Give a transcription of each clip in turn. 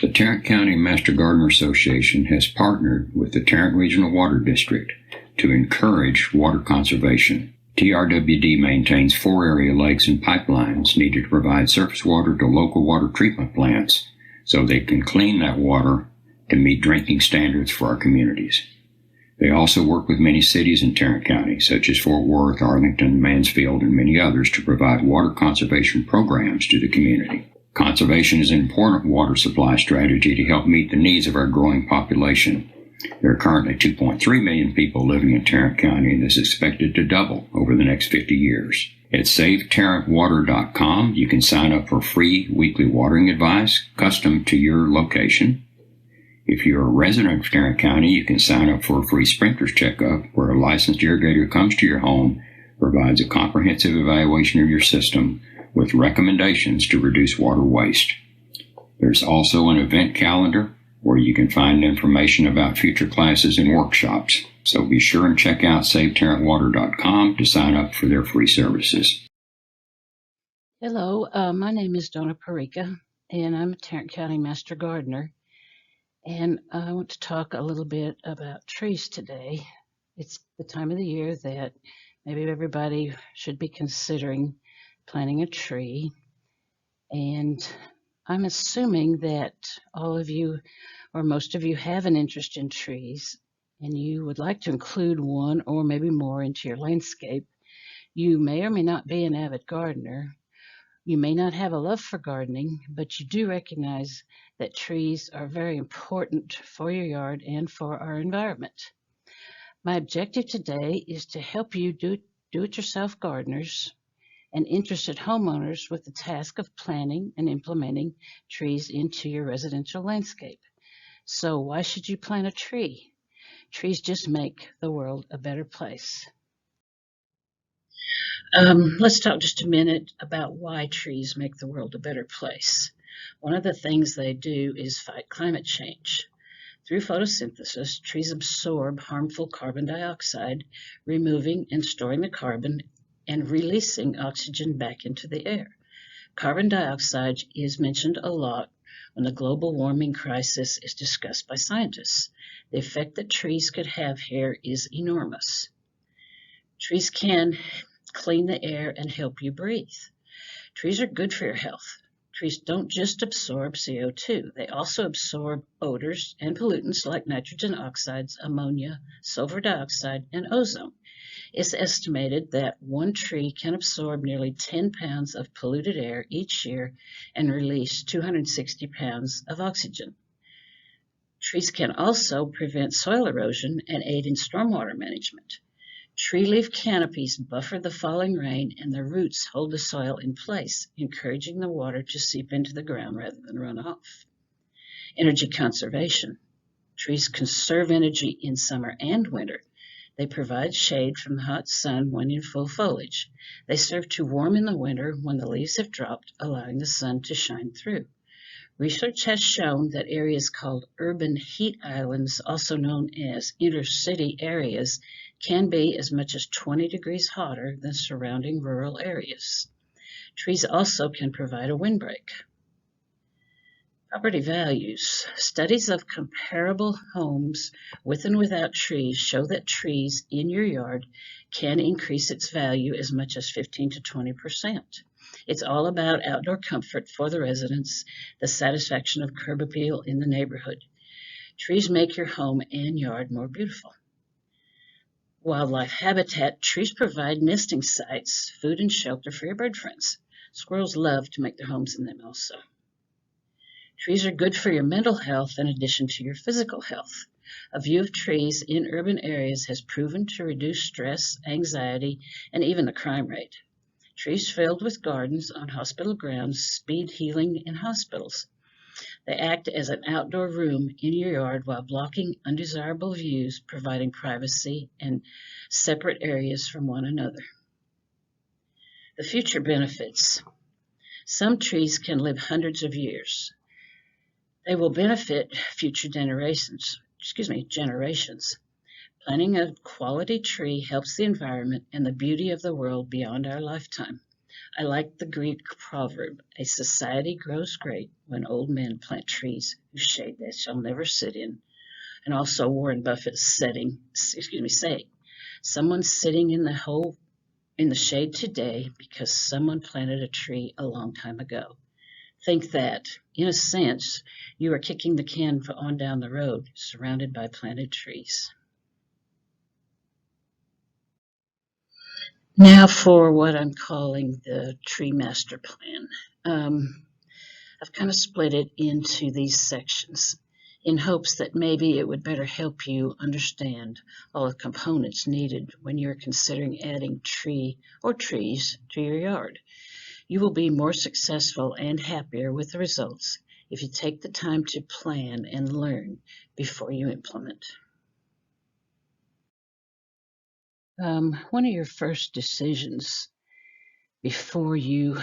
The Tarrant County Master Gardener Association has partnered with the Tarrant Regional Water District to encourage water conservation. TRWD maintains 4 area lakes and pipelines needed to provide surface water to local water treatment plants so they can clean that water to meet drinking standards for our communities. They also work with many cities in Tarrant County, such as Fort Worth, Arlington, Mansfield, and many others, to provide water conservation programs to the community. Conservation is an important water supply strategy to help meet the needs of our growing population. There are currently 2.3 million people living in Tarrant County, and this is expected to double over the next 50 years. At SaveTarrantWater.com, you can sign up for free weekly watering advice custom to your location. If you're a resident of Tarrant County, you can sign up for a free sprinkler's checkup where a licensed irrigator comes to your home, provides a comprehensive evaluation of your system with recommendations to reduce water waste. There's also an event calendar where you can find information about future classes and workshops. So be sure and check out SaveTarrantWater.com to sign up for their free services. Hello, my name is Donna Parikka, and I'm a Tarrant County Master Gardener. And I want to talk a little bit about trees today. It's the time of the year that maybe everybody should be considering planting a tree. And I'm assuming that all of you or most of you have an interest in trees and you would like to include one or maybe more into your landscape. You may or may not be an avid gardener. You may not have a love for gardening, but you do recognize that trees are very important for your yard and for our environment. My objective today is to help you do-it-yourself gardeners and interested homeowners with the task of planting and implementing trees into your residential landscape. So why should you plant a tree? Trees just make the world a better place. Let's talk just a minute about why trees make the world a better place. One of the things they do is fight climate change. Through photosynthesis, trees absorb harmful carbon dioxide, removing and storing the carbon and releasing oxygen back into the air. Carbon dioxide is mentioned a lot when the global warming crisis is discussed by scientists. The effect that trees could have here is enormous. Trees can clean the air and help you breathe. Trees are good for your health. Trees don't just absorb CO2. They also absorb odors and pollutants like nitrogen oxides, ammonia, sulfur dioxide, and ozone. It's estimated that one tree can absorb nearly 10 pounds of polluted air each year and release 260 pounds of oxygen. Trees can also prevent soil erosion and aid in stormwater management. Tree leaf canopies buffer the falling rain, and the roots hold the soil in place, encouraging the water to seep into the ground rather than run off. Energy conservation. Trees conserve energy in summer and winter. They provide shade from the hot sun when in full foliage. They serve to warm in the winter when the leaves have dropped, allowing the sun to shine through. Research has shown that areas called urban heat islands, also known as intercity areas, can be as much as 20 degrees hotter than surrounding rural areas. Trees also can provide a windbreak. Property values. Studies of comparable homes with and without trees show that trees in your yard can increase its value as much as 15 to 20%. It's all about outdoor comfort for the residents, the satisfaction of curb appeal in the neighborhood. Trees make your home and yard more beautiful. Wildlife habitat. Trees provide nesting sites, food, and shelter for your bird friends. Squirrels love to make their homes in them also. Trees are good for your mental health in addition to your physical health. A view of trees in urban areas has proven to reduce stress, anxiety, and even the crime rate. Trees filled with gardens on hospital grounds speed healing in hospitals. They act as an outdoor room in your yard while blocking undesirable views, providing privacy and separate areas from one another. The future benefits. Some trees can live hundreds of years. They will benefit future generations. Planting a quality tree helps the environment and the beauty of the world beyond our lifetime. I like the Greek proverb, a society grows great when old men plant trees whose shade they shall never sit in. And also Warren Buffett's saying, someone's sitting in the shade today because someone planted a tree a long time ago. Think that, in a sense, you are kicking the can on down the road, surrounded by planted trees. Now for what I'm calling the tree master plan. I've kind of split it into these sections in hopes that maybe it would better help you understand all the components needed when you're considering adding tree or trees to your yard. You will be more successful and happier with the results if you take the time to plan and learn before you implement. One of your first decisions before you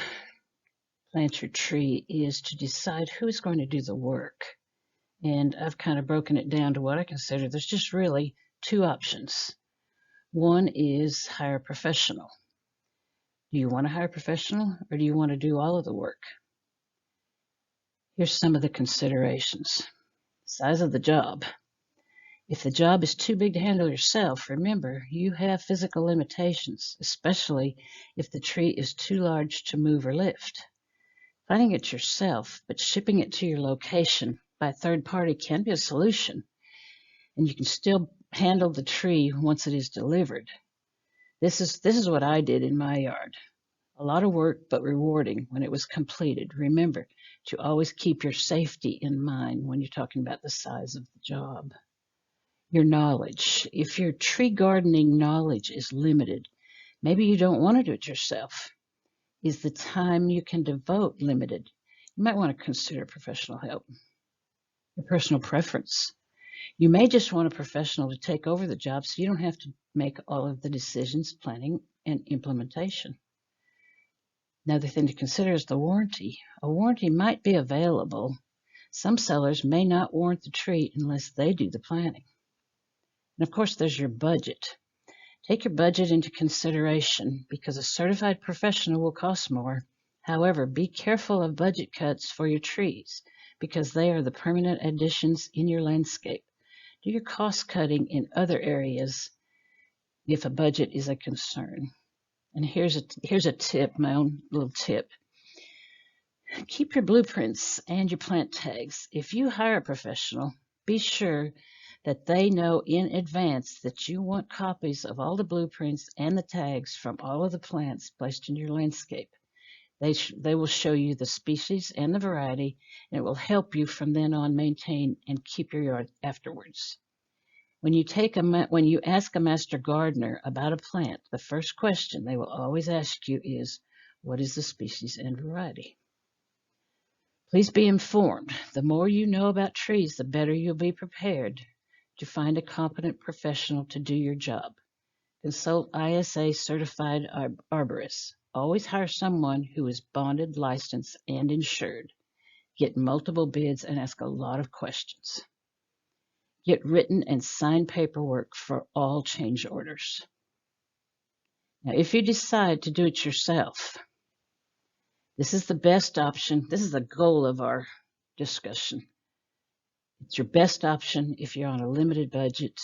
plant your tree is to decide who's going to do the work. And I've kind of broken it down to what I consider there's just really two options. One is hire a professional. Do you want to hire a professional or do you want to do all of the work? Here's some of the considerations. Size of the job. If the job is too big to handle yourself, remember you have physical limitations, especially if the tree is too large to move or lift. Planting it yourself, but shipping it to your location by a third party can be a solution, and you can still handle the tree once it is delivered. This is what I did in my yard. A lot of work, but rewarding when it was completed. Remember to always keep your safety in mind when you're talking about the size of the job. Your knowledge. If your tree gardening knowledge is limited, maybe you don't want to do it yourself. Is the time you can devote limited? You might want to consider professional help. Your personal preference. You may just want a professional to take over the job so you don't have to make all of the decisions, planning, and implementation. Another thing to consider is the warranty. A warranty might be available. Some sellers may not warrant the tree unless they do the planning. And of course, there's your budget. Take your budget into consideration because a certified professional will cost more. However, be careful of budget cuts for your trees because they are the permanent additions in your landscape. Do your cost cutting in other areas if a budget is a concern. And here's a tip, my own little tip. Keep your blueprints and your plant tags. If you hire a professional, be sure that they know in advance that you want copies of all the blueprints and the tags from all of the plants placed in your landscape. They will show you the species and the variety, and it will help you from then on maintain and keep your yard afterwards. When you ask a master gardener about a plant, the first question they will always ask you is, what is the species and variety? Please be informed. The more you know about trees, the better you'll be prepared to find a competent professional to do your job. Consult ISA certified arborists. Always hire someone who is bonded, licensed, and insured. Get multiple bids and ask a lot of questions. Get written and signed paperwork for all change orders. Now, if you decide to do it yourself, this is the best option. This is the goal of our discussion. It's your best option if you're on a limited budget.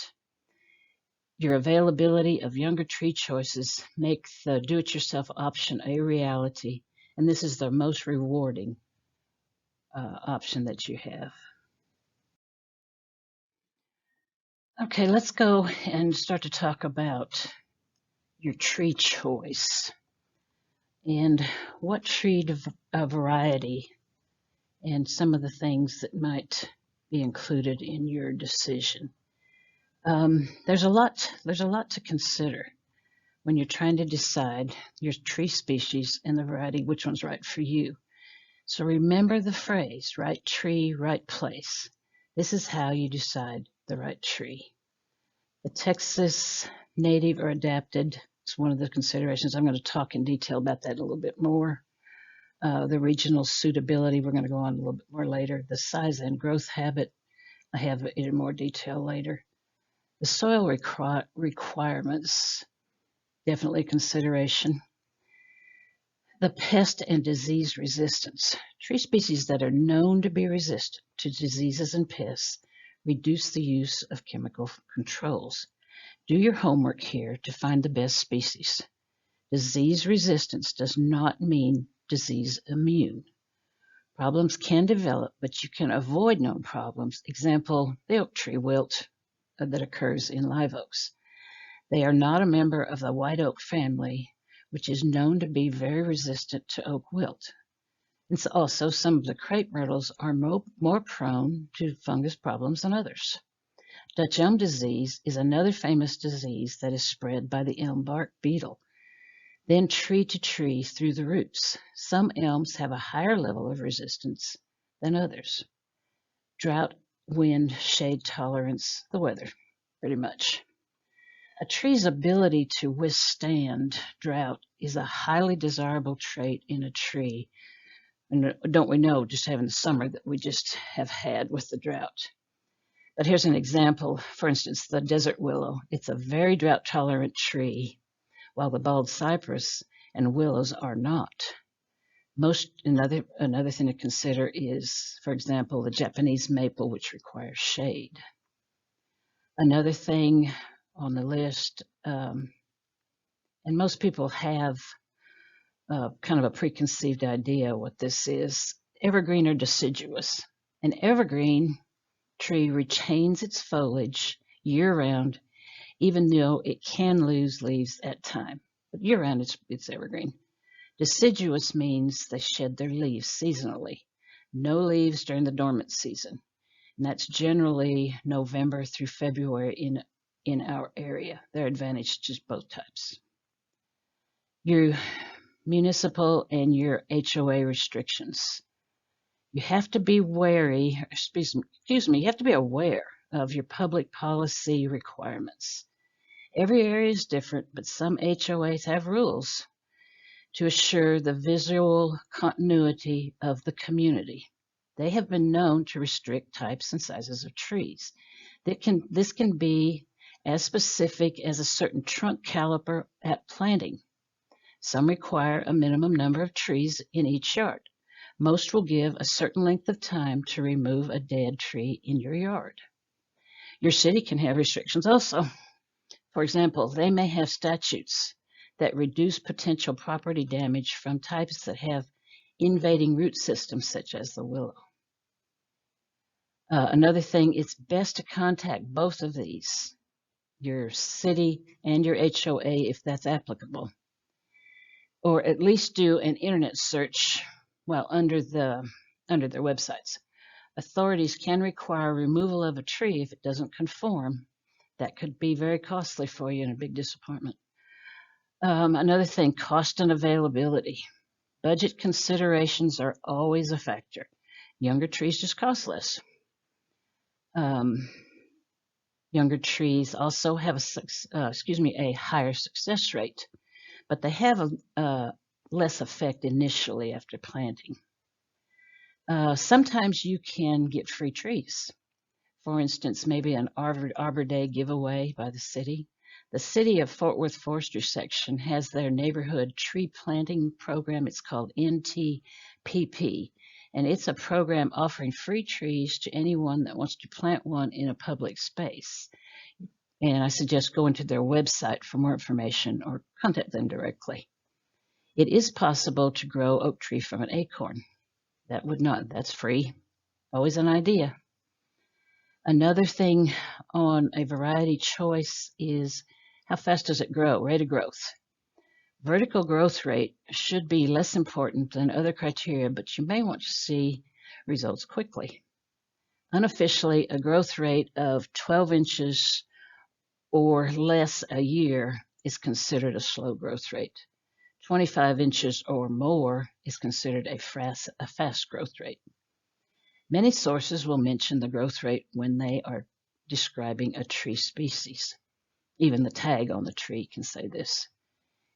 Your availability of younger tree choices make the do-it-yourself option a reality, and this is the most rewarding option that you have. Okay, let's go and start to talk about your tree choice and what tree variety and some of the things that might be included in your decision. There's a lot to consider when you're trying to decide your tree species and the variety, which one's right for you. So remember the phrase, right tree, right place. This is how you decide the right tree. The Texas native or adapted is one of the considerations. I'm going to talk in detail about that a little bit more. The regional suitability, we're going to go on a little bit more later. The size and growth habit, I have it in more detail later. The soil requirements, definitely consideration. The pest and disease resistance. Tree species that are known to be resistant to diseases and pests reduce the use of chemical controls. Do your homework here to find the best species. Disease resistance does not mean disease immune. Problems can develop, but you can avoid known problems. Example, the oak tree wilt that occurs in live oaks. They are not a member of the white oak family, which is known to be very resistant to oak wilt. And so also, some of the crepe myrtles are more prone to fungus problems than others. Dutch elm disease is another famous disease that is spread by the elm bark beetle, then tree to tree through the roots. Some elms have a higher level of resistance than others. Drought, wind, shade tolerance, the weather, pretty much. A tree's ability to withstand drought is a highly desirable trait in a tree. And don't we know, just having the summer that we just have had with the drought. But here's an example. For instance, the desert willow. It's a very drought-tolerant tree, while the bald cypress and willows are not. Another thing to consider is, for example, the Japanese maple, which requires shade. Another thing on the list, and most people have kind of a preconceived idea what this is, evergreen or deciduous. An evergreen tree retains its foliage year-round, even though it can lose leaves at time. But year-round, it's evergreen. Deciduous means they shed their leaves seasonally. No leaves during the dormant season. And that's generally November through February in our area. There are advantages to both types. Your municipal and your HOA restrictions. You have to be wary, you have to be aware of your public policy requirements. Every area is different, but some HOAs have rules to assure the visual continuity of the community. They have been known to restrict types and sizes of trees. This can be as specific as a certain trunk caliper at planting. Some require a minimum number of trees in each yard. Most will give a certain length of time to remove a dead tree in your yard. Your city can have restrictions also. For example, they may have statutes that reduce potential property damage from types that have invading root systems, such as the willow. Another thing, it's best to contact both of these, your city and your HOA, if that's applicable, or at least do an internet search under their websites. Authorities can require removal of a tree if it doesn't conform. That could be very costly for you and a big disappointment. Another thing, cost and availability. Budget considerations are always a factor. Younger trees just cost less. Younger trees also have a higher success rate, but they have a less effect initially after planting. Sometimes you can get free trees. For instance, maybe an Arbor Day giveaway by the city. The City of Fort Worth Forestry Section has their neighborhood tree planting program. It's called NTPP, and it's a program offering free trees to anyone that wants to plant one in a public space. And I suggest going to their website for more information or contact them directly. It is possible to grow oak tree from an acorn. That's free. Always an idea. Another thing on a variety choice is how fast does it grow, rate of growth. Vertical growth rate should be less important than other criteria, but you may want to see results quickly. Unofficially, a growth rate of 12 inches or less a year is considered a slow growth rate. 25 inches or more is considered a fast growth rate. Many sources will mention the growth rate when they are describing a tree species. Even the tag on the tree can say this.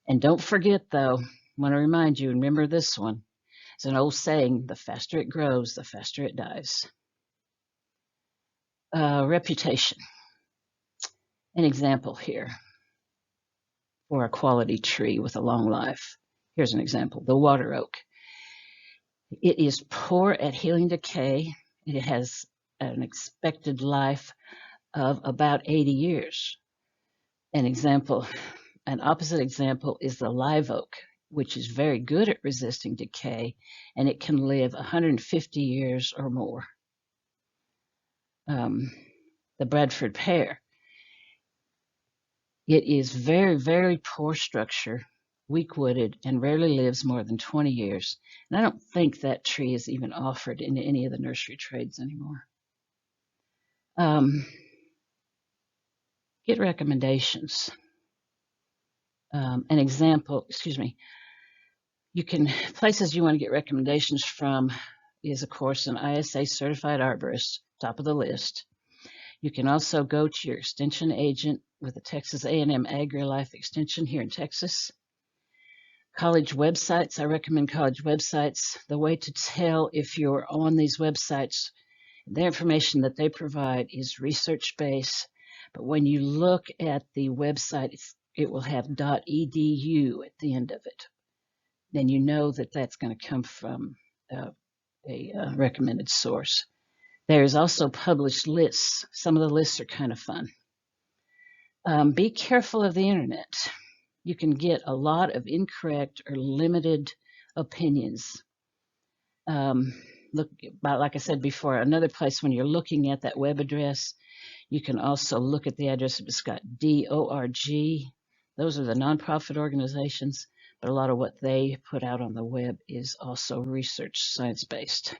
And don't forget, though, I want to remind you, and remember this one. It's an old saying, the faster it grows, the faster it dies. Reputation. An example here for a quality tree with a long life. Here's an example, the water oak. It is poor at healing decay. It has an expected life of about 80 years. An opposite example is the live oak, which is very good at resisting decay, and it can live 150 years or more. The Bradford pear. It is very, very poor structure, weak-wooded, and rarely lives more than 20 years. And I don't think that tree is even offered in any of the nursery trades anymore. Get recommendations. An example, places you want to get recommendations from is, of course, an ISA certified arborist, top of the list. You can also go to your extension agent with the Texas A&M AgriLife Extension here in Texas. College websites, I recommend college websites. The way to tell if you're on these websites, the information that they provide is research-based, but when you look at the website, it will have .edu at the end of it. Then you know that that's going to come from a recommended source. There's also published lists. Some of the lists are kind of fun. Be careful of the internet. You can get a lot of incorrect or limited opinions. Like I said before, another place when you're looking at that web address, you can also look at the address. It's got .org. Those are the nonprofit organizations, but a lot of what they put out on the web is also research, science-based.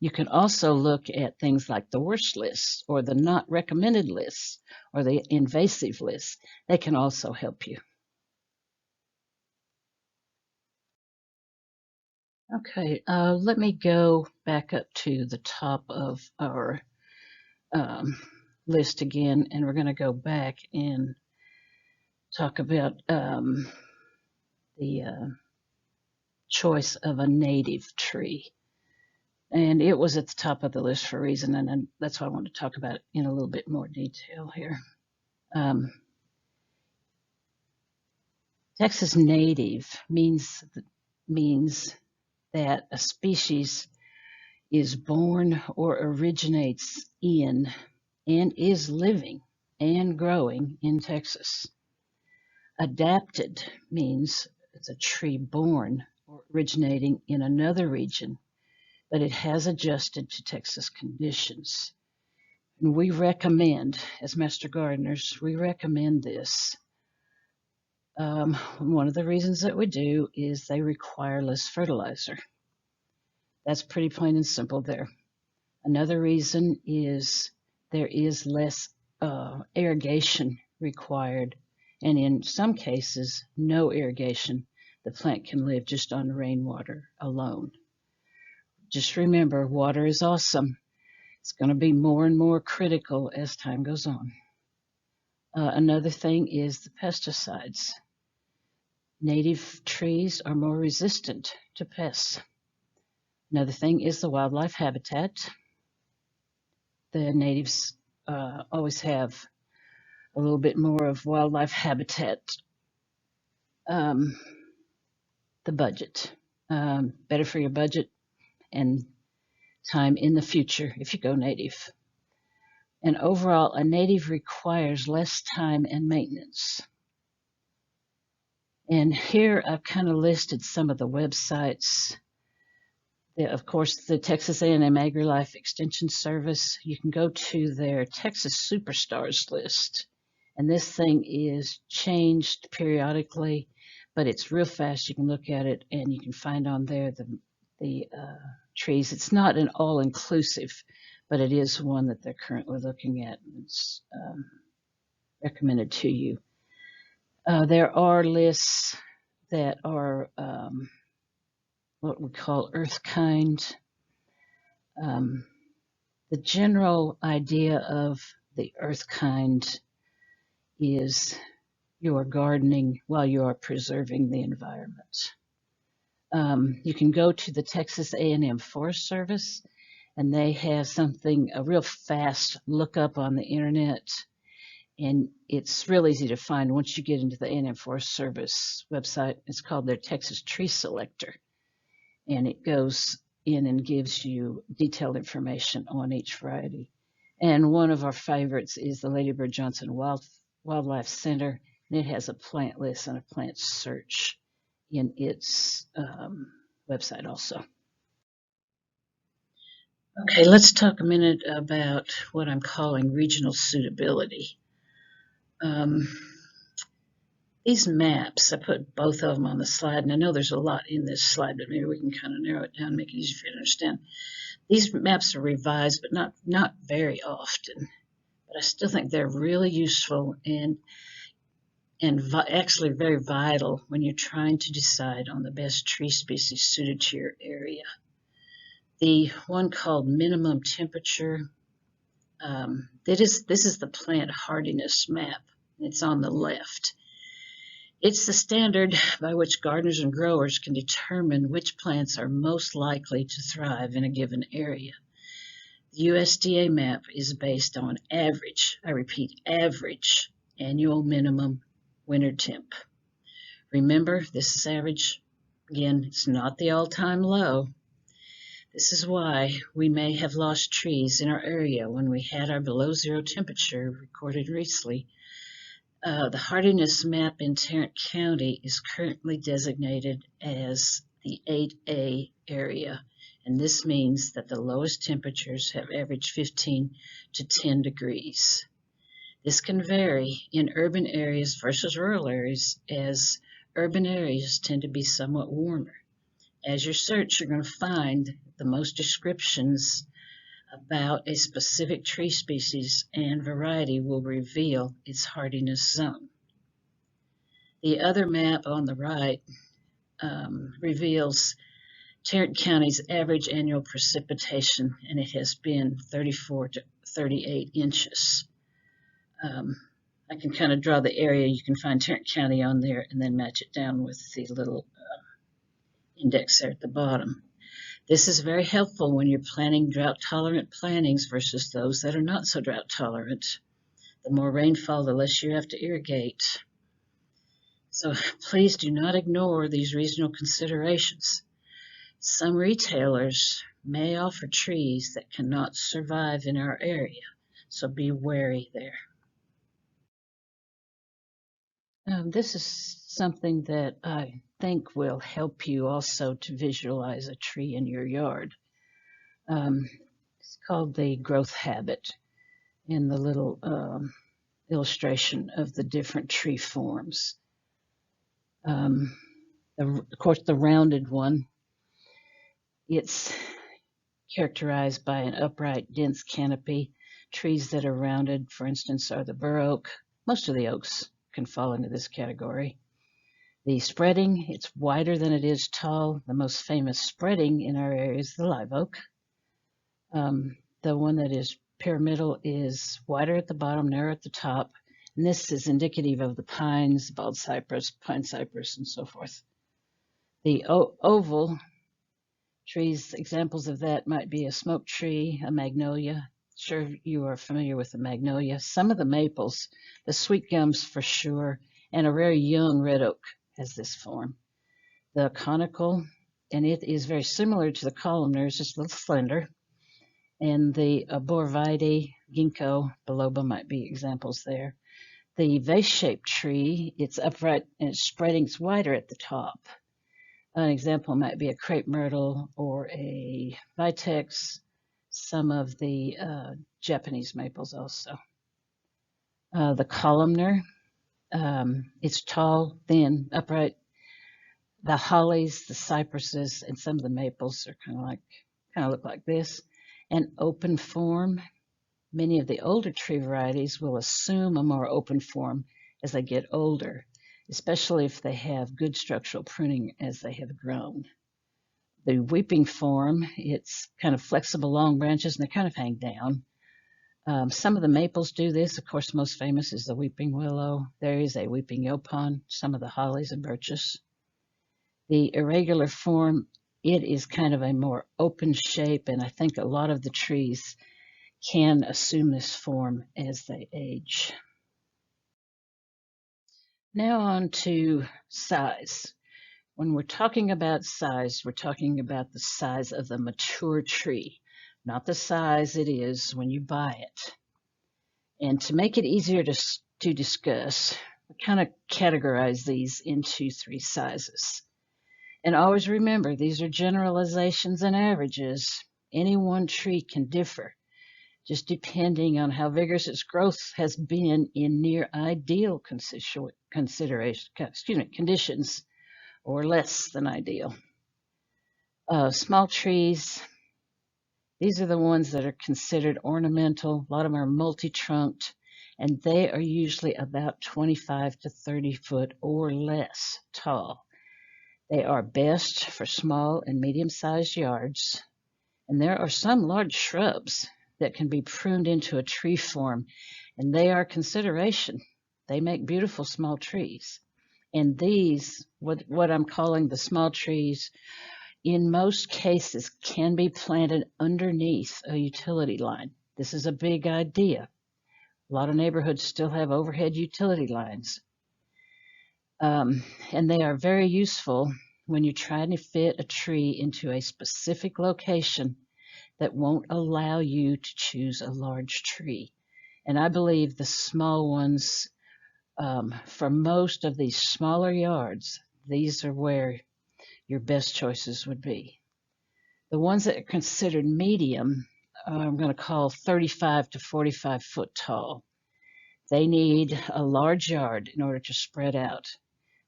You can also look at things like the worst lists or the not recommended lists or the invasive lists. They can also help you. Okay, let me go back up to the top of our list again, and we're going to go back and talk about the choice of a native tree. And it was at the top of the list for a reason, and that's why I want to talk about it in a little bit more detail here. Texas native means that a species is born or originates in and is living and growing in Texas. Adapted means it's a tree born or originating in another region, but it has adjusted to Texas conditions. And we recommend, as master gardeners, we recommend this. One of the reasons that we do is they require less fertilizer. That's pretty plain and simple there. Another reason is there is less irrigation required, and in some cases, no irrigation. The plant can live just on rainwater alone. Just remember, water is awesome. It's going to be more and more critical as time goes on. Another thing is the pesticides. Native trees are more resistant to pests. Another thing is the wildlife habitat. The natives always have a little bit more of wildlife habitat. The budget. Better for your budget and time in the future if you go native. And overall, a native requires less time and maintenance. And here I've kind of listed some of the websites. Of course, the Texas A&M AgriLife Extension Service. You can go to their Texas Superstars list. And this thing is changed periodically, but it's real fast. You can look at it and you can find on there the trees. It's not an all-inclusive, but it is one that they're currently looking at. It's recommended to you. There are lists that are what we call earth kind. The general idea of the earth kind is you are gardening while you are preserving the environment. You can go to the Texas A&M Forest Service, and they have a real fast look up on the internet, And it's real easy to find once you get into the A&M Forest Service website. It's called their Texas Tree Selector. And it goes in and gives you detailed information on each variety. And one of our favorites is the Lady Bird Johnson Wildlife Center. And it has a plant list and a plant search in its website also. Okay, let's talk a minute about what I'm calling regional suitability. These maps, I put both of them on the slide, and I know there's a lot in this slide, but maybe we can kind of narrow it down, make it easier for you to understand. These maps are revised, but not very often. But I still think they're really useful and actually very vital when you're trying to decide on the best tree species suited to your area. The one called minimum temperature, this is the plant hardiness map. It's on the left. It's the standard by which gardeners and growers can determine which plants are most likely to thrive in a given area. The USDA map is based on average, I repeat, average annual minimum winter temp. Remember, this is average. Again, it's not the all-time low. This is why we may have lost trees in our area when we had our below zero temperature recorded recently. The hardiness map in Tarrant County is currently designated as the 8A area, and this means that the lowest temperatures have averaged 15 to 10 degrees. This can vary in urban areas versus rural areas, as urban areas tend to be somewhat warmer. As you search, you're going to find the most descriptions about a specific tree species and variety will reveal its hardiness zone. The other map on the right reveals Tarrant County's average annual precipitation, and it has been 34 to 38 inches. I can kind of draw the area. You can find Tarrant County on there and then match it down with the little index there at the bottom. This is very helpful when you're planning drought-tolerant plantings versus those that are not so drought-tolerant. The more rainfall, the less you have to irrigate. So please do not ignore these regional considerations. Some retailers may offer trees that cannot survive in our area, so be wary there. This is something that I think will help you also to visualize a tree in your yard. It's called the growth habit in the little illustration of the different tree forms. Of course, the rounded one, it's characterized by an upright, dense canopy. Trees that are rounded, for instance, are the bur oak. Most of the oaks can fall into this category. The spreading, it's wider than it is tall. The most famous spreading in our area is the live oak. The one that is pyramidal is wider at the bottom, narrow at the top. And this is indicative of the pines, bald cypress, pine cypress, and so forth. The oval trees, examples of that might be a smoke tree, a magnolia. Sure, you are familiar with the magnolia. Some of the maples, the sweet gums for sure, and a very young red oak has this form. The conical, and it is very similar to the columnar, it's just a little slender. And the arborvitae, ginkgo biloba might be examples there. The vase-shaped tree, it's upright and it's spreading, it's wider at the top. An example might be a crepe myrtle or a vitex, some of the Japanese maples also. The columnar, it's tall, thin, upright. The hollies, the cypresses, and some of the maples are kind of look like this. An open form. Many of the older tree varieties will assume a more open form as they get older, especially if they have good structural pruning as they have grown. The weeping form, it's kind of flexible, long branches, and they kind of hang down. Some of the maples do this. Of course, most famous is the weeping willow. There is a weeping yaupon, some of the hollies and birches. The irregular form, it is kind of a more open shape, and I think a lot of the trees can assume this form as they age. Now on to size. When we're talking about size, we're talking about the size of the mature tree, not the size it is when you buy it. And to make it easier to discuss, we kind of categorize these into 3 sizes. And always remember, these are generalizations and averages. Any one tree can differ, just depending on how vigorous its growth has been in near ideal conditions, or less than ideal. Small trees, these are the ones that are considered ornamental. A lot of them are multi-trunked, and they are usually about 25 to 30 foot or less tall. They are best for small and medium-sized yards, and there are some large shrubs that can be pruned into a tree form, and they are consideration. They make beautiful small trees. And these, what I'm calling the small trees, in most cases can be planted underneath a utility line. This is a big idea. A lot of neighborhoods still have overhead utility lines. And they are very useful when you're trying to fit a tree into a specific location that won't allow you to choose a large tree. And I believe the small ones, for most of these smaller yards, these are where your best choices would be. The ones that are considered medium, I'm going to call 35 to 45 foot tall. They need a large yard in order to spread out.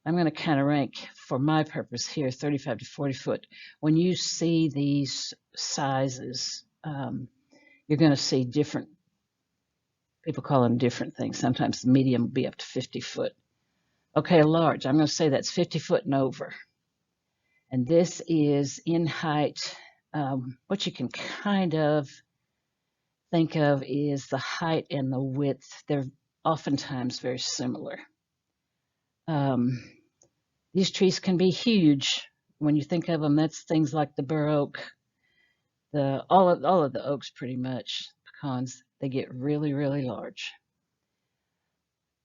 I'm going to kind of rank, for my purpose here, 35 to 40 foot. When you see these sizes, you're going to see different, people call them different things. Sometimes the medium will be up to 50 foot. Okay, a large, I'm going to say that's 50 foot and over. And this is in height. What you can kind of think of is the height and the width. They're oftentimes very similar. These trees can be huge. When you think of them, that's things like the bur oak, all of the oaks pretty much, pecans, they get really, really large.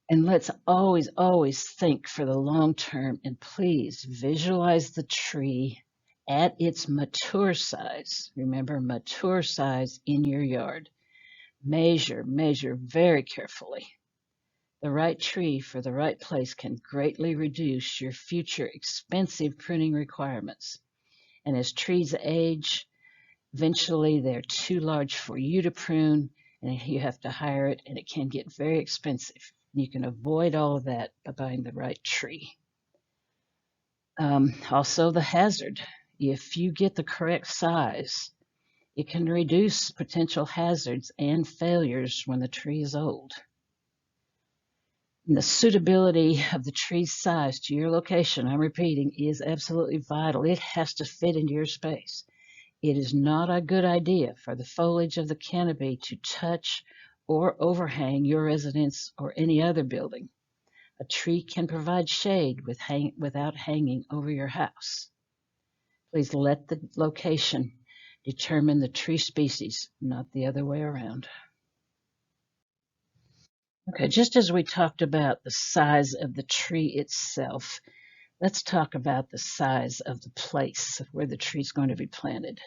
And let's always think for the long term, and please visualize the tree at its mature size. Remember, mature size in your yard. Measure very carefully. The right tree for the right place can greatly reduce your future expensive pruning requirements. And as trees age, eventually they're too large for you to prune, and you have to hire it, and it can get very expensive. You can avoid all of that by buying the right tree. Also, the hazard. If you get the correct size, it can reduce potential hazards and failures when the tree is old. And the suitability of the tree's size to your location, I'm repeating, is absolutely vital. It has to fit into your space. It is not a good idea for the foliage of the canopy to touch or overhang your residence or any other building. A tree can provide shade without hanging over your house. Please let the location determine the tree species, not the other way around. Okay, just as we talked about the size of the tree itself, let's talk about the size of the place where the tree is going to be planted.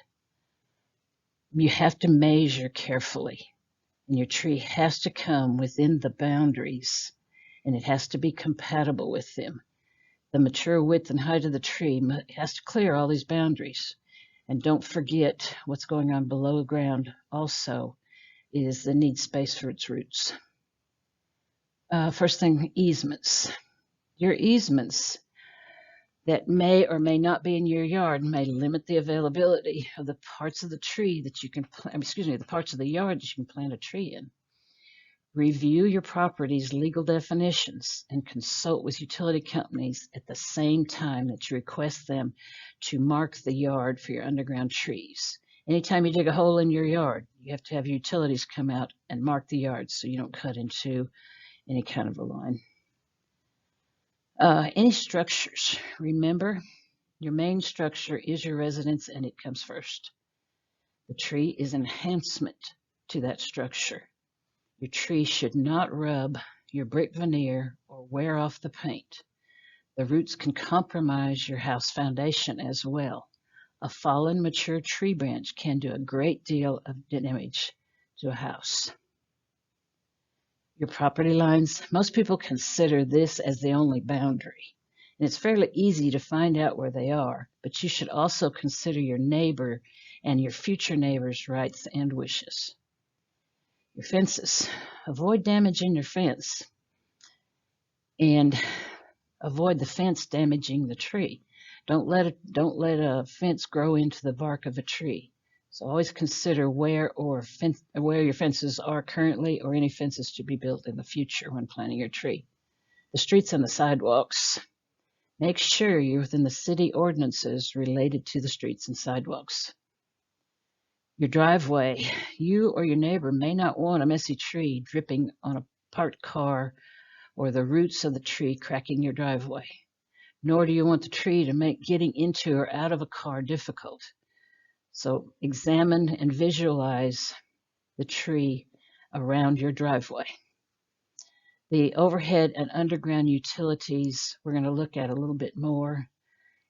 You have to measure carefully, and your tree has to come within the boundaries, and it has to be compatible with them. The mature width and height of the tree has to clear all these boundaries. And don't forget what's going on below ground also is the need space for its roots. First thing, easements. Your easements that may or may not be in your yard may limit the availability of the parts of the tree that you can the parts of the yard that you can plant a tree in. Review your property's legal definitions and consult with utility companies at the same time that you request them to mark the yard for your underground trees. Anytime you dig a hole in your yard, you have to have utilities come out and mark the yard so you don't cut into any kind of a line. Any structures, remember, your main structure is your residence and it comes first. The tree is enhancement to that structure. Your tree should not rub your brick veneer, or wear off the paint. The roots can compromise your house foundation as well. A fallen, mature tree branch can do a great deal of damage to a house. Your property lines, most people consider this as the only boundary. And it's fairly easy to find out where they are, but you should also consider your neighbor and your future neighbor's rights and wishes. Your fences. Avoid damaging your fence and avoid the fence damaging the tree. Don't let a fence grow into the bark of a tree. So always consider where your fences are currently, or any fences to be built in the future when planting your tree. The streets and the sidewalks. Make sure you're within the city ordinances related to the streets and sidewalks. Your driveway. You or your neighbor may not want a messy tree dripping on a parked car, or the roots of the tree cracking your driveway. Nor do you want the tree to make getting into or out of a car difficult. So examine and visualize the tree around your driveway. The overhead and underground utilities we're going to look at a little bit more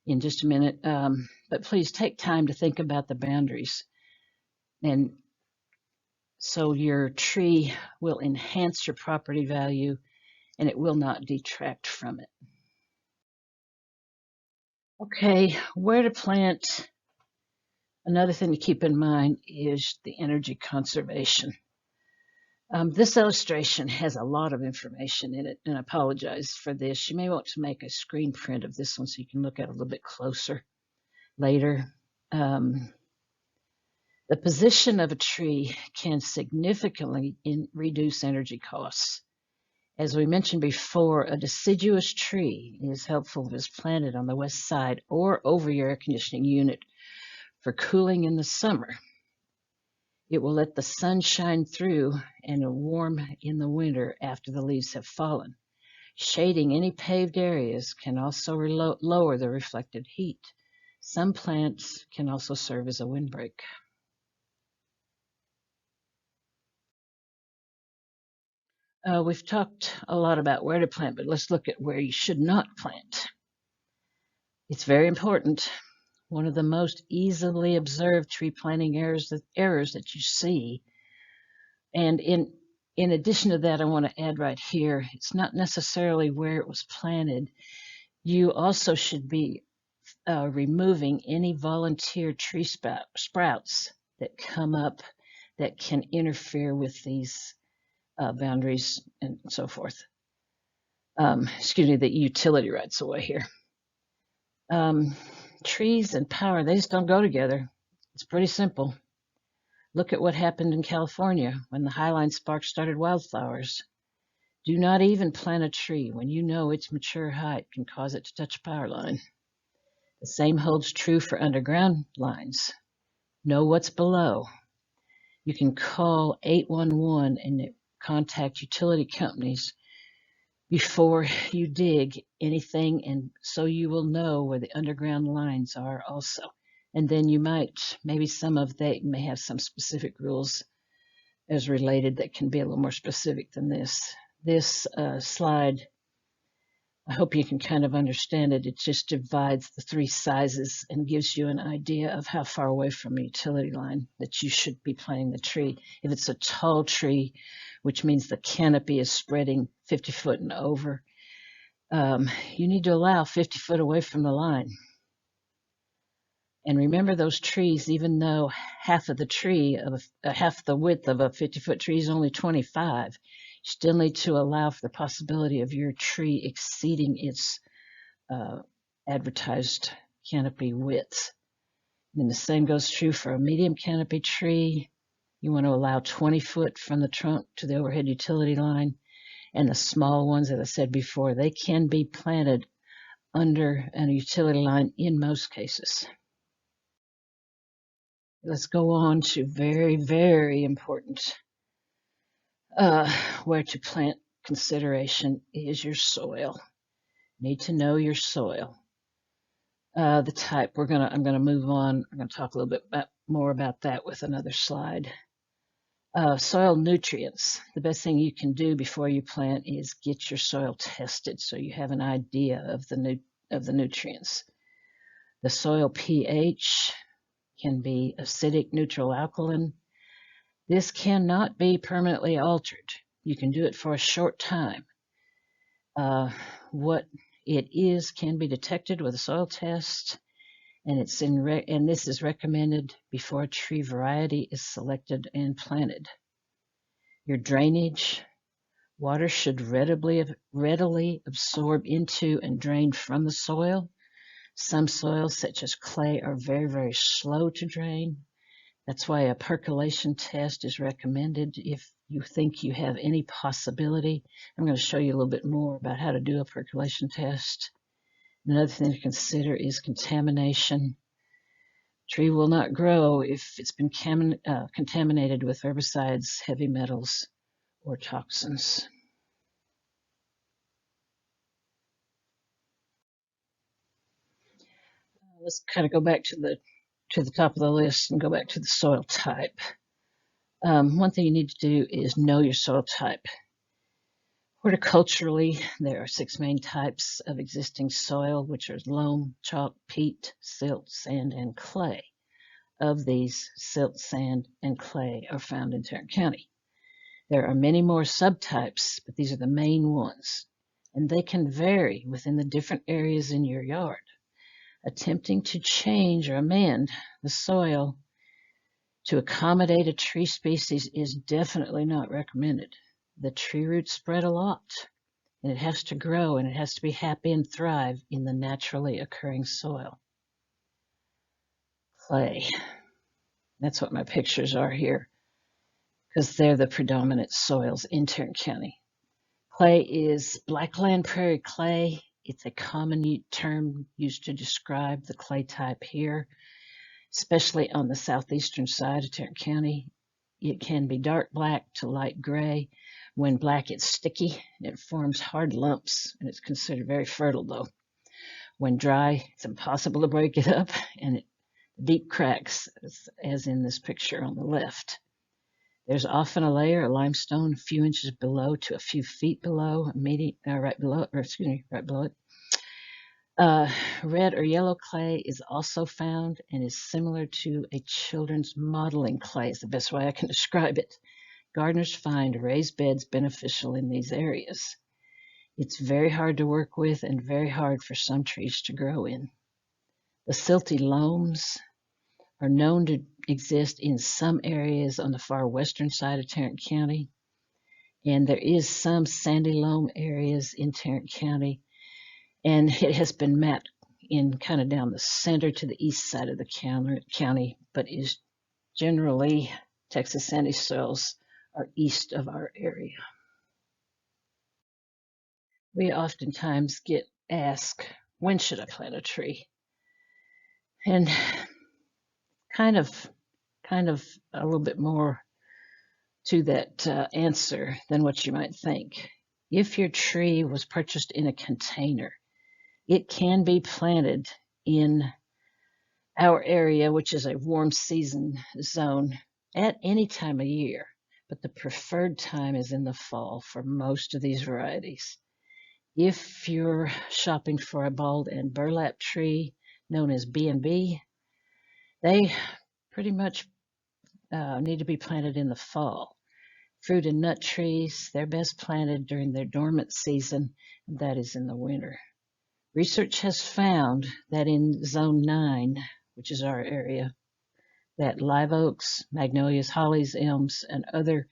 in just a minute, but please take time to think about the boundaries. And so your tree will enhance your property value and it will not detract from it. Okay, where to plant. Another thing to keep in mind is the energy conservation. This illustration has a lot of information in it, and I apologize for this. You may want to make a screen print of this one so you can look at it a little bit closer later. The position of a tree can significantly reduce energy costs. As we mentioned before, a deciduous tree is helpful if it's planted on the west side or over your air conditioning unit for cooling in the summer. It will let the sun shine through and warm in the winter after the leaves have fallen. Shading any paved areas can also lower the reflected heat. Some plants can also serve as a windbreak. We've talked a lot about where to plant, but let's look at where you should not plant. It's very important. One of the most easily observed tree planting errors that you see. And in addition to that, I want to add right here, it's not necessarily where it was planted. You also should be removing any volunteer tree sprouts that come up that can interfere with these boundaries and so forth. The utility rights away here. Trees and power, they just don't go together. It's pretty simple. Look at what happened in California when the Highline sparks started wildflowers. Do not even plant a tree when you know its mature height can cause it to touch a power line. The same holds true for underground lines. Know what's below. You can call 811 and contact utility companies before you dig anything, and so you will know where the underground lines are also. And then maybe they may have some specific rules as related that can be a little more specific than this. This slide, I hope you can kind of understand it. It just divides the three sizes and gives you an idea of how far away from a utility line that you should be planting the tree. If it's a tall tree, which means the canopy is spreading 50 foot and over, you need to allow 50 foot away from the line. And remember, those trees, even though half the width of a 50-foot tree is only 25, you still need to allow for the possibility of your tree exceeding its advertised canopy width. And the same goes true for a medium canopy tree. You want to allow 20 foot from the trunk to the overhead utility line. And the small ones, as I said before, they can be planted under a utility line in most cases. Let's go on to very, very important where to plant consideration is your soil. Need to know your soil. The type, I'm gonna move on. I'm gonna talk a little bit more about that with another slide. Soil nutrients. The best thing you can do before you plant is get your soil tested so you have an idea of the nutrients. The soil pH can be acidic, neutral, alkaline. This cannot be permanently altered. You can do it for a short time. What it is can be detected with a soil test, and this is recommended before a tree variety is selected and planted. Your drainage. Water should readily absorb into and drain from the soil. Some soils, such as clay, are very, very slow to drain. That's why a percolation test is recommended if you think you have any possibility. I'm going to show you a little bit more about how to do a percolation test. Another thing to consider is contamination. Tree will not grow if it's been contaminated with herbicides, heavy metals, or toxins. Let's kind of go back to the top of the list and go back to the soil type. One thing you need to do is know your soil type. Horticulturally, there are 6 main types of existing soil, which are loam, chalk, peat, silt, sand, and clay. Of these, silt, sand, and clay are found in Tarrant County. There are many more subtypes, but these are the main ones, and they can vary within the different areas in your yard. Attempting to change or amend the soil to accommodate a tree species is definitely not recommended. The tree roots spread a lot, and it has to grow, and it has to be happy and thrive in the naturally occurring soil. Clay. That's what my pictures are here, because they're the predominant soils in Tarrant County. Clay is blackland prairie clay. It's a common term used to describe the clay type here, especially on the southeastern side of Tarrant County. It can be dark black to light gray. When black, it's sticky. It forms hard lumps, and it's considered very fertile, though. When dry, it's impossible to break it up, and it deep cracks, as in this picture on the left. There's often a layer of limestone a few inches below to a few feet below, right below it. Red or yellow clay is also found and is similar to a children's modeling clay. It's the best way I can describe it. Gardeners find raised beds beneficial in these areas. It's very hard to work with and very hard for some trees to grow in. The silty loams are known to exist in some areas on the far western side of Tarrant County, and there is some sandy loam areas in Tarrant County, and it has been mapped in kind of down the center to the east side of the county, but is generally Texas sandy soils are east of our area. We oftentimes get asked, when should I plant a tree? And kind of a little bit more to that answer than what you might think. If your tree was purchased in a container, it can be planted in our area, which is a warm season zone, at any time of year, but the preferred time is in the fall for most of these varieties. If you're shopping for a bald and burlap tree known as B&B, they pretty much need to be planted in the fall. Fruit and nut trees, they're best planted during their dormant season, and that is in the winter. Research has found that in Zone 9, which is our area, that live oaks, magnolias, hollies, elms, and other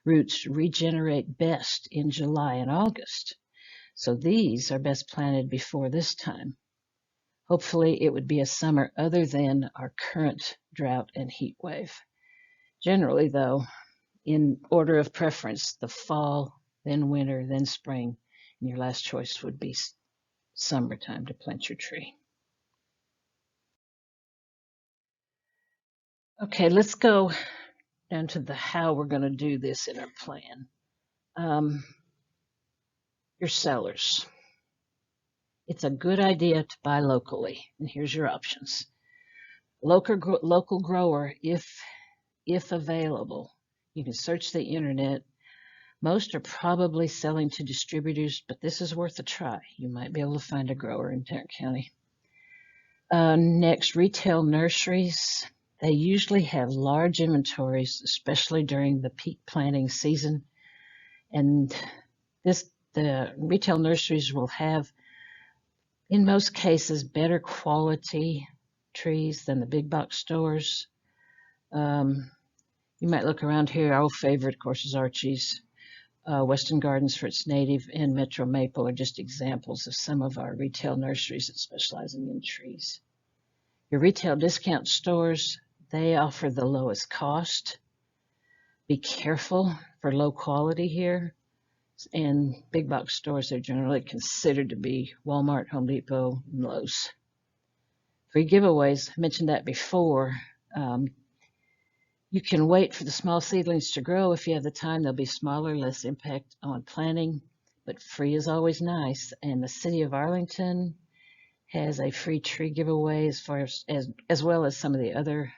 roots regenerate best in July and August. So these are best planted before this time. Hopefully it would be a summer other than our current drought and heat wave. Generally, though, in order of preference, the fall, then winter, then spring, and your last choice would be summertime to plant your tree. Okay, let's go down to the how we're going to do this in our plan. Your sellers. It's a good idea to buy locally, and here's your options. Local grower, if available, You can search the internet. Most are probably selling to distributors, but this is worth a try. You might be able to find a grower in Tarrant County. Next, retail nurseries. They usually have large inventories, especially during the peak planting season. And the retail nurseries will have, in most cases, better quality trees than the big box stores. You might look around here. Our favorite, of course, is Archie's. Western Gardens for its native, and Metro Maple are just examples of some of our retail nurseries that specialize in trees. Your retail discount stores, they offer the lowest cost. Be careful for low quality here. And big box stores are generally considered to be Walmart, Home Depot, and Lowe's. Free giveaways, I mentioned that before. You can wait for the small seedlings to grow. If you have the time, they'll be smaller, less impact on planting, but free is always nice. And the city of Arlington has a free tree giveaway as well as some of the other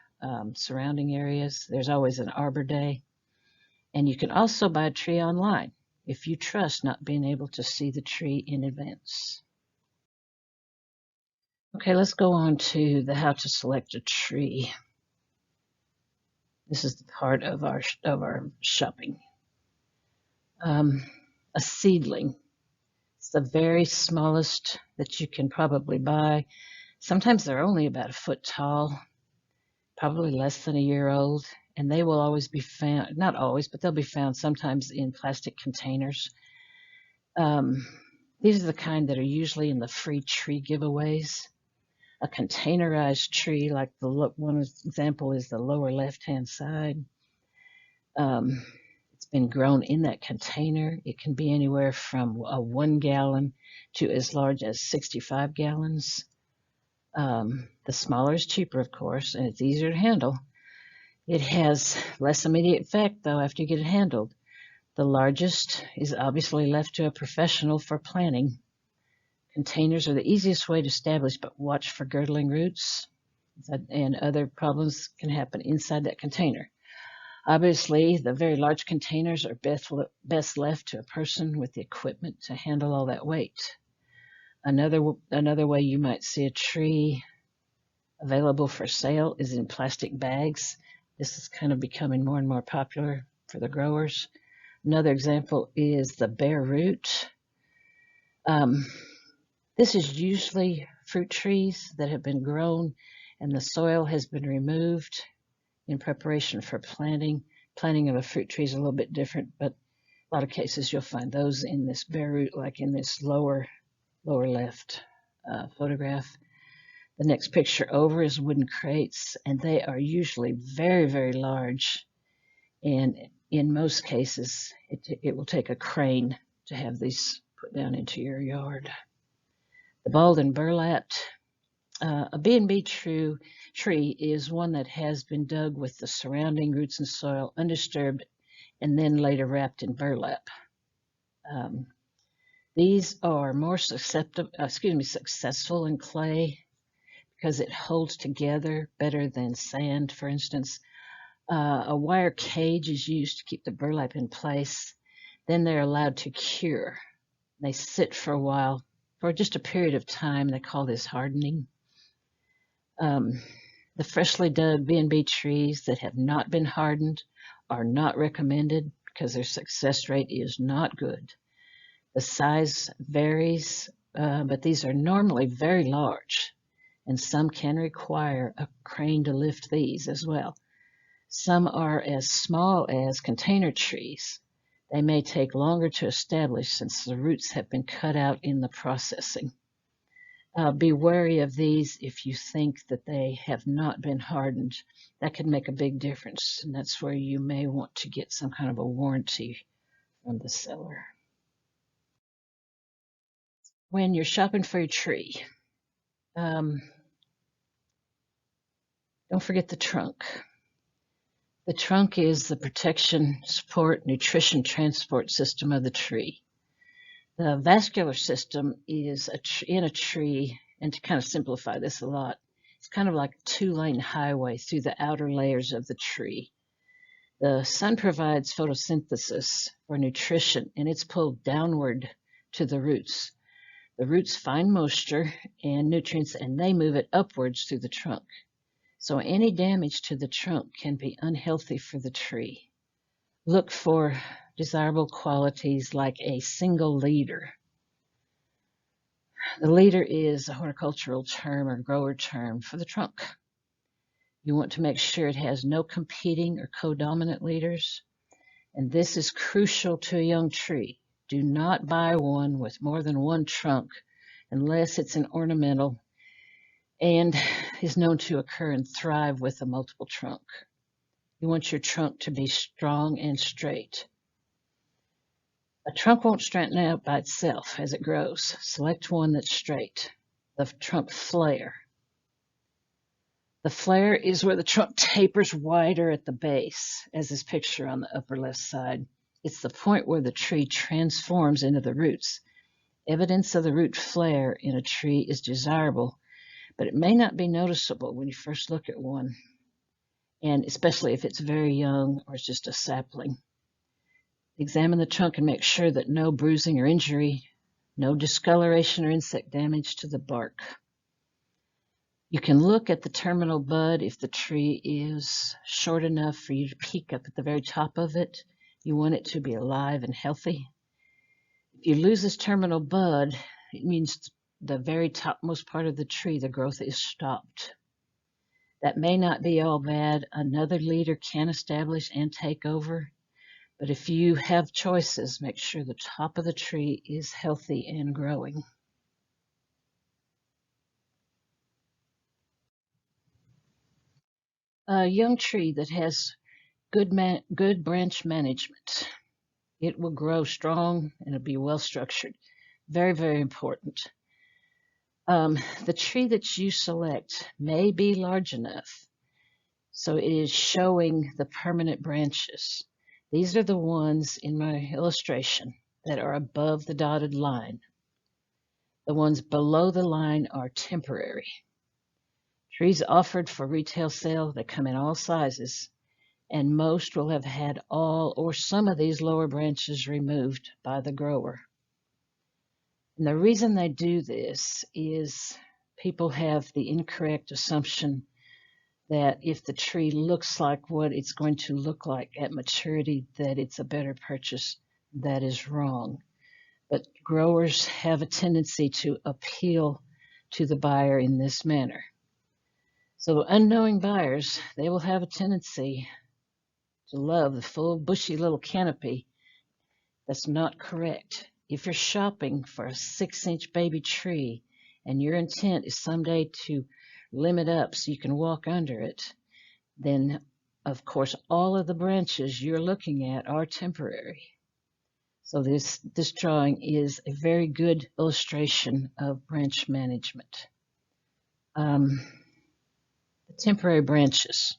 surrounding areas. There's always an Arbor Day. And you can also buy a tree online if you trust not being able to see the tree in advance. Okay, let's go on to the how to select a tree. This is the part of our shopping. A seedling. It's the very smallest that you can probably buy. Sometimes they're only about a foot tall, probably less than a year old, and they will always be found, not always, but they'll be found sometimes in plastic containers. These are the kind that are usually in the free tree giveaways. A containerized tree, like one example is the lower left-hand side. It's been grown in that container. It can be anywhere from a 1 gallon to as large as 65 gallons. The smaller is cheaper, of course, and it's easier to handle. It has less immediate effect, though, after you get it handled. The largest is obviously left to a professional for planting. Containers are the easiest way to establish, but watch for girdling roots, and other problems can happen inside that container. Obviously, the very large containers are best left to a person with the equipment to handle all that weight. Another way you might see a tree available for sale is in plastic bags. This is kind of becoming more and more popular for the growers. Another example is the bare root. This is usually fruit trees that have been grown and the soil has been removed in preparation for planting. Planting of a fruit tree is a little bit different, but a lot of cases you'll find those in this bare root, like in this lower left photograph. The next picture over is wooden crates, and they are usually very, very large. And in most cases, it will take a crane to have these put down into your yard. The balled and burlapped. A B&B tree is one that has been dug with the surrounding roots and soil undisturbed and then later wrapped in burlap. These are more successful in clay because it holds together better than sand, for instance. A wire cage is used to keep the burlap in place. Then they're allowed to cure. They sit for a while, for just a period of time. They call this hardening. The freshly dug B&B trees that have not been hardened are not recommended because their success rate is not good. The size varies, but these are normally very large, and some can require a crane to lift these as well. Some are as small as container trees. They may take longer to establish since the roots have been cut out in the processing. Be wary of these if you think that they have not been hardened. That can make a big difference, and that's where you may want to get some kind of a warranty from the seller. When you're shopping for your tree, don't forget the trunk. The trunk is the protection, support, nutrition, transport system of the tree. The vascular system is in a tree, and to kind of simplify this a lot, it's kind of like a 2-lane highway through the outer layers of the tree. The sun provides photosynthesis for nutrition, and it's pulled downward to the roots. The roots find moisture and nutrients, and they move it upwards through the trunk. So any damage to the trunk can be unhealthy for the tree. Look for desirable qualities like a single leader. The leader is a horticultural term or grower term for the trunk. You want to make sure it has no competing or co-dominant leaders, and this is crucial to a young tree. Do not buy one with more than one trunk unless it's an ornamental and is known to occur and thrive with a multiple trunk. You want your trunk to be strong and straight. A trunk won't straighten out by itself as it grows. Select one that's straight. The trunk flare. The flare is where the trunk tapers wider at the base, as this picture on the upper left side. It's the point where the tree transforms into the roots. Evidence of the root flare in a tree is desirable, but it may not be noticeable when you first look at one, and especially if it's very young or it's just a sapling. Examine the trunk and make sure that no bruising or injury, no discoloration or insect damage to the bark. You can look at the terminal bud if the tree is short enough for you to peek up at the very top of it. You want it to be alive and healthy. If you lose this terminal bud, it means the very topmost part of the tree, the growth is stopped. That may not be all bad. Another leader can establish and take over. But if you have choices, make sure the top of the tree is healthy and growing. A young tree that has good branch management, it will grow strong and it'll be well structured. Very, very important. The tree that you select may be large enough, so it is showing the permanent branches. These are the ones in my illustration that are above the dotted line. The ones below the line are temporary. Trees offered for retail sale, they come in all sizes, and most will have had all or some of these lower branches removed by the grower. And the reason they do this is people have the incorrect assumption that if the tree looks like what it's going to look like at maturity, that it's a better purchase. That is wrong. But growers have a tendency to appeal to the buyer in this manner. So unknowing buyers, they will have a tendency to love the full bushy little canopy. That's not correct. If you're shopping for a 6-inch baby tree and your intent is someday to limb it up so you can walk under it, then of course all of the branches you're looking at are temporary. So this drawing is a very good illustration of branch management. The temporary branches,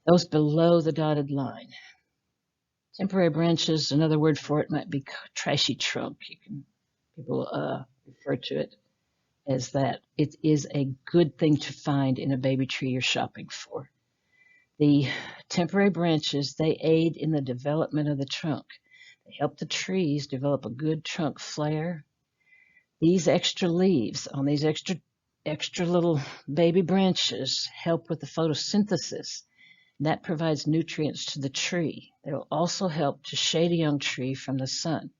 those below the dotted line. Temporary branches, another word for it might be trashy trunk. People refer to it as that. It is a good thing to find in a baby tree you're shopping for. The temporary branches, they aid in the development of the trunk. They help the trees develop a good trunk flare. These extra leaves on these extra little baby branches help with the photosynthesis. That provides nutrients to the tree. They will also help to shade a young tree from the sun.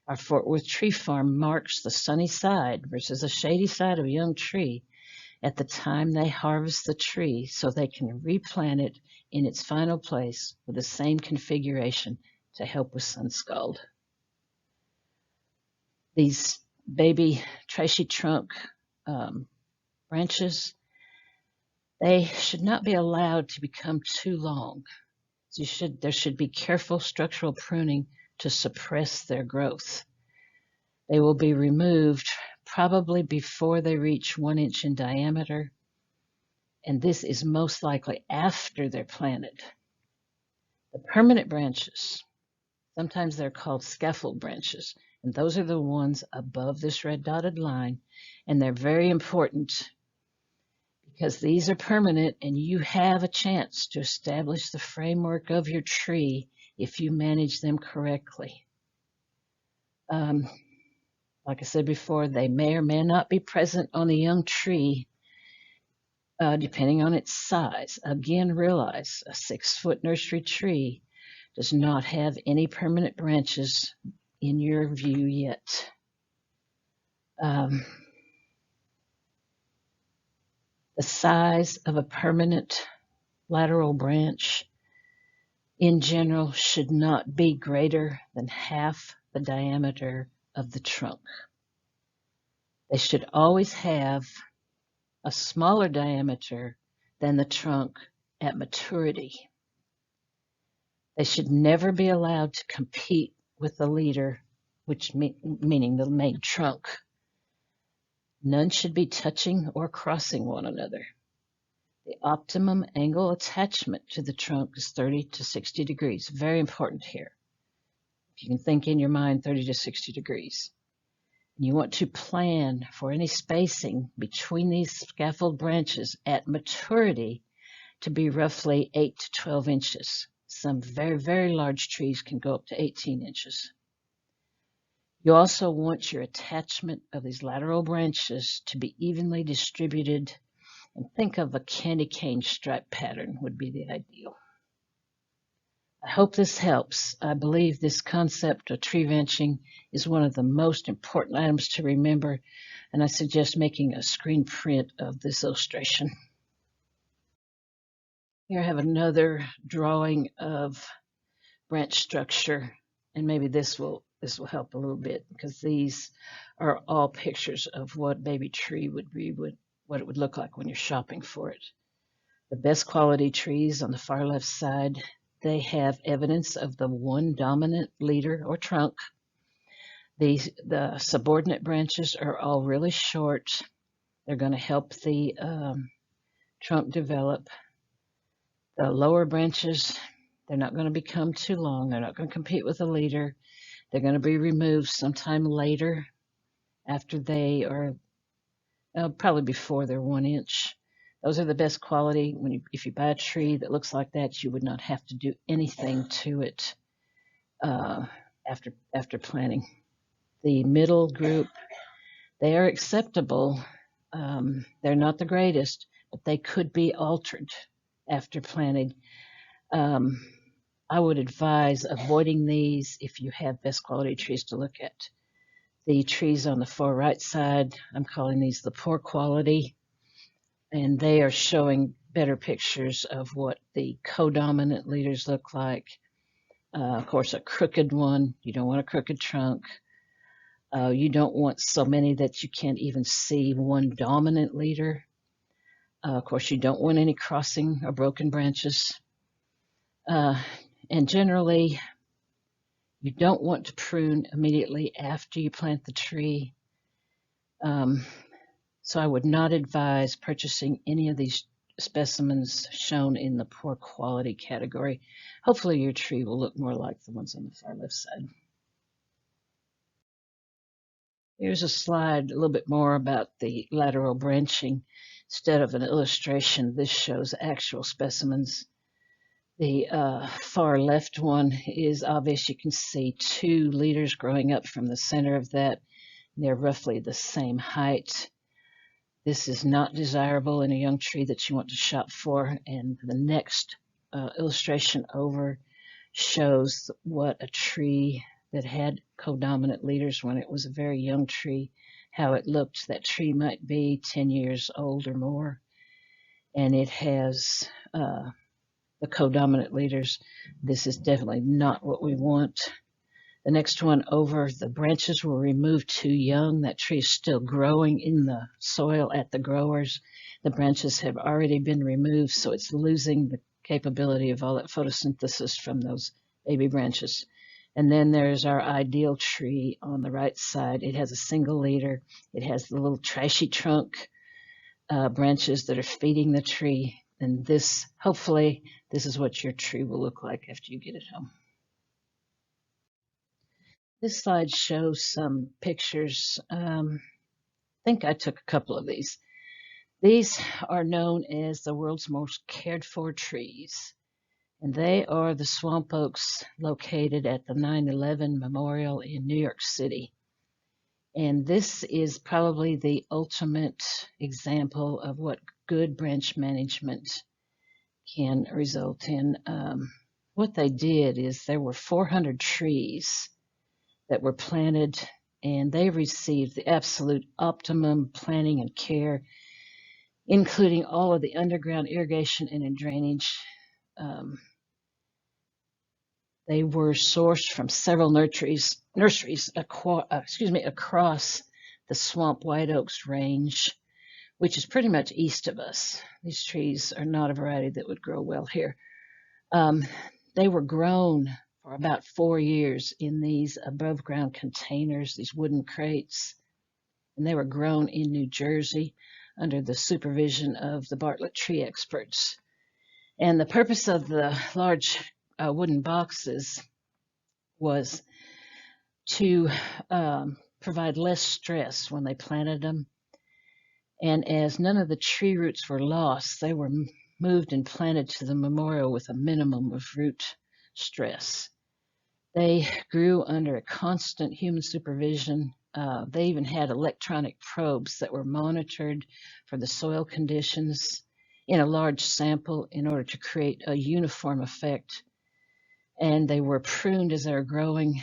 Our Fort Worth tree farm marks the sunny side versus the shady side of a young tree at the time they harvest the tree so they can replant it in its final place with the same configuration to help with sun scald. These baby trashy trunk branches, they should not be allowed to become too long. So there should be careful structural pruning to suppress their growth. They will be removed probably before they reach 1 inch in diameter, and this is most likely after they're planted. The permanent branches, sometimes they're called scaffold branches, and those are the ones above this red dotted line, and they're very important because these are permanent and you have a chance to establish the framework of your tree if you manage them correctly. Like I said before, they may or may not be present on a young tree, depending on its size. Again, realize a 6-foot nursery tree does not have any permanent branches in your view yet. The size of a permanent lateral branch in general should not be greater than half the diameter of the trunk. They should always have a smaller diameter than the trunk at maturity. They should never be allowed to compete with the leader, meaning the main trunk. None should be touching or crossing one another. The optimum angle attachment to the trunk is 30 to 60 degrees. Very important here. You can think in your mind 30 to 60 degrees. You want to plan for any spacing between these scaffold branches at maturity to be roughly 8 to 12 inches. Some very, very large trees can go up to 18 inches. You also want your attachment of these lateral branches to be evenly distributed, and think of a candy cane stripe pattern would be the ideal. I hope this helps. I believe this concept of tree benching is one of the most important items to remember, and I suggest making a screen print of this illustration. Here I have another drawing of branch structure, and maybe this will help a little bit, because these are all pictures of what baby tree would be, what it would look like when you're shopping for it. The best quality trees on the far left side, they have evidence of the one dominant leader or trunk. The subordinate branches are all really short. They're going to help the trunk develop. The lower branches, they're not going to become too long. They're not going to compete with the leader. They're going to be removed sometime later, after they are, probably before they're 1 inch. Those are the best quality. If you buy a tree that looks like that, you would not have to do anything to it after planting. The middle group, they are acceptable. They're not the greatest, but they could be altered after planting. I would advise avoiding these if you have best quality trees to look at. The trees on the far right side, I'm calling these the poor quality, and they are showing better pictures of what the codominant leaders look like. Of course, a crooked one, you don't want a crooked trunk. You don't want so many that you can't even see one dominant leader. Of course, you don't want any crossing or broken branches. And generally, you don't want to prune immediately after you plant the tree. So I would not advise purchasing any of these specimens shown in the poor quality category. Hopefully your tree will look more like the ones on the far left side. Here's a slide a little bit more about the lateral branching. Instead of an illustration, this shows actual specimens. The far left one is obvious. You can see 2 leaders growing up from the center of that. They're roughly the same height. This is not desirable in a young tree that you want to shop for. And the next illustration over shows what a tree that had codominant leaders when it was a very young tree, how it looked. That tree might be 10 years old or more, and it has the codominant leaders. This is definitely not what we want. The next one over, the branches were removed too young. That tree is still growing in the soil at the growers. The branches have already been removed, so it's losing the capability of all that photosynthesis from those baby branches. And then there's our ideal tree on the right side. It has a single leader. It has the little trashy trunk branches that are feeding the tree. And this, hopefully, this is what your tree will look like after you get it home. This slide shows some pictures. I think I took a couple of these. These are known as the world's most cared for trees, and they are the swamp oaks located at the 9/11 Memorial in New York City. And this is probably the ultimate example of what good branch management can result in. What they did is there were 400 trees that were planted, and they received the absolute optimum planting and care, including all of the underground irrigation and drainage. Um, they were sourced from several nurseries across the Swamp White Oaks range, which is pretty much east of us. These trees are not a variety that would grow well here. Um, they were grown for about 4 years in these above ground containers, these wooden crates, and they were grown in New Jersey under the supervision of the Bartlett tree experts. And the purpose of the large wooden boxes was to provide less stress when they planted them. And as none of the tree roots were lost, they were moved and planted to the memorial with a minimum of root stress. They grew under a constant human supervision. They even had electronic probes that were monitored for the soil conditions in a large sample in order to create a uniform effect. And they were pruned as they were growing,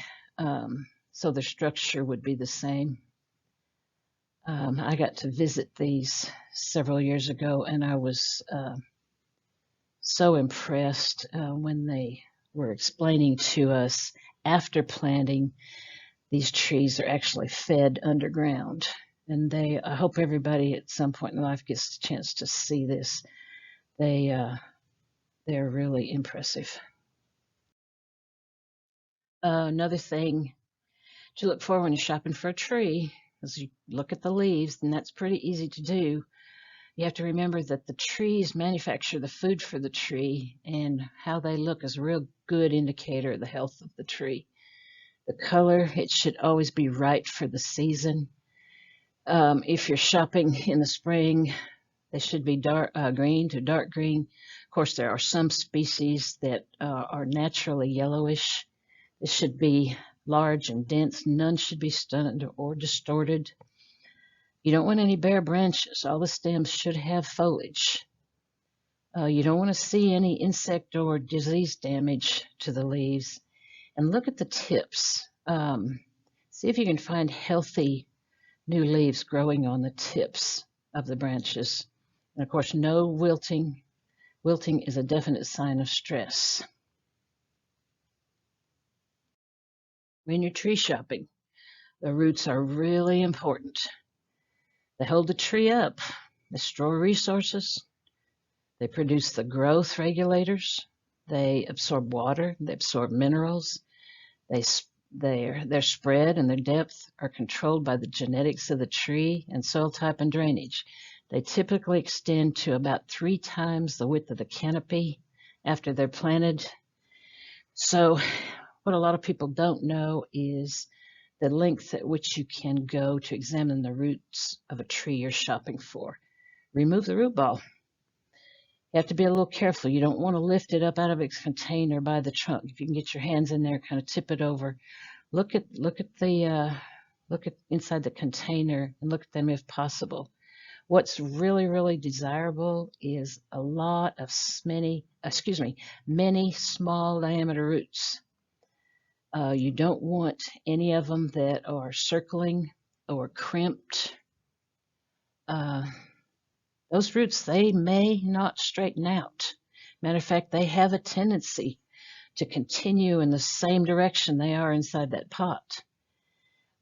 so their structure would be the same. I got to visit these several years ago, and I was so impressed when they were explaining to us after planting, these trees are actually fed underground. And I hope everybody at some point in life gets a chance to see this. They're really impressive. Another thing to look for when you're shopping for a tree is you look at the leaves, and that's pretty easy to do. You have to remember that the trees manufacture the food for the tree, and how they look is a real good indicator of the health of the tree. The color, it should always be right for the season. If you're shopping in the spring, they should be dark green to dark green. Of course, there are some species that are naturally yellowish. It should be large and dense. None should be stunted or distorted. You don't want any bare branches. All the stems should have foliage. You don't want to see any insect or disease damage to the leaves. And look at the tips. See if you can find healthy new leaves growing on the tips of the branches. And of course, no wilting. Wilting is a definite sign of stress. When you're tree shopping, the roots are really important. They hold the tree up. They store resources. They produce the growth regulators. They absorb water. They absorb minerals. Their spread and their depth are controlled by the genetics of the tree and soil type and drainage. They typically extend to about 3 times the width of the canopy after they're planted. So what a lot of people don't know is the length at which you can go to examine the roots of a tree you're shopping for. Remove the root ball. You have to be a little careful. You don't want to lift it up out of its container by the trunk. If you can get your hands in there, kind of tip it over. Look at inside the container and look at them if possible. What's really, really desirable is a lot of many small diameter roots. You don't want any of them that are circling or crimped. Those roots, they may not straighten out. Matter of fact, they have a tendency to continue in the same direction they are inside that pot.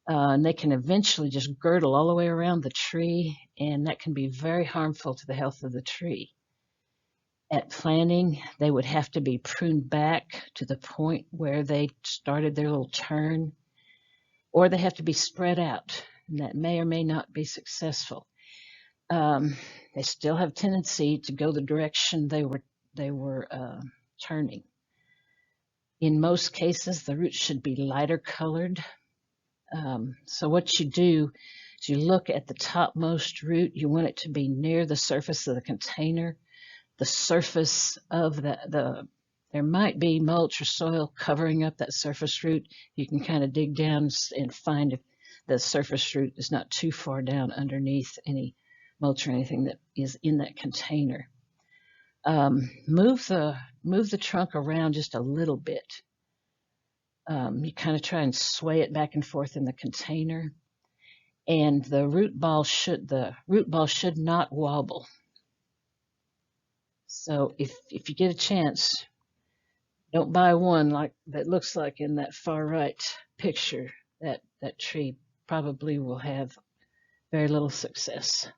And they can eventually just girdle all the way around the tree, and that can be very harmful to the health of the tree. At planting, they would have to be pruned back to the point where they started their little turn, or they have to be spread out, and that may or may not be successful. They still have a tendency to go the direction they were turning. In most cases, the roots should be lighter colored. So what you do As you look at the topmost root, you want it to be near the surface of the container. The surface of there might be mulch or soil covering up that surface root. You can kind of dig down and find if the surface root is not too far down underneath any mulch or anything that is in that container. Move the trunk around just a little bit. You kind of try and sway it back and forth in the container, and the root ball should not wobble. So if you get a chance, don't buy one like that looks like in that far right picture. That tree probably will have very little success.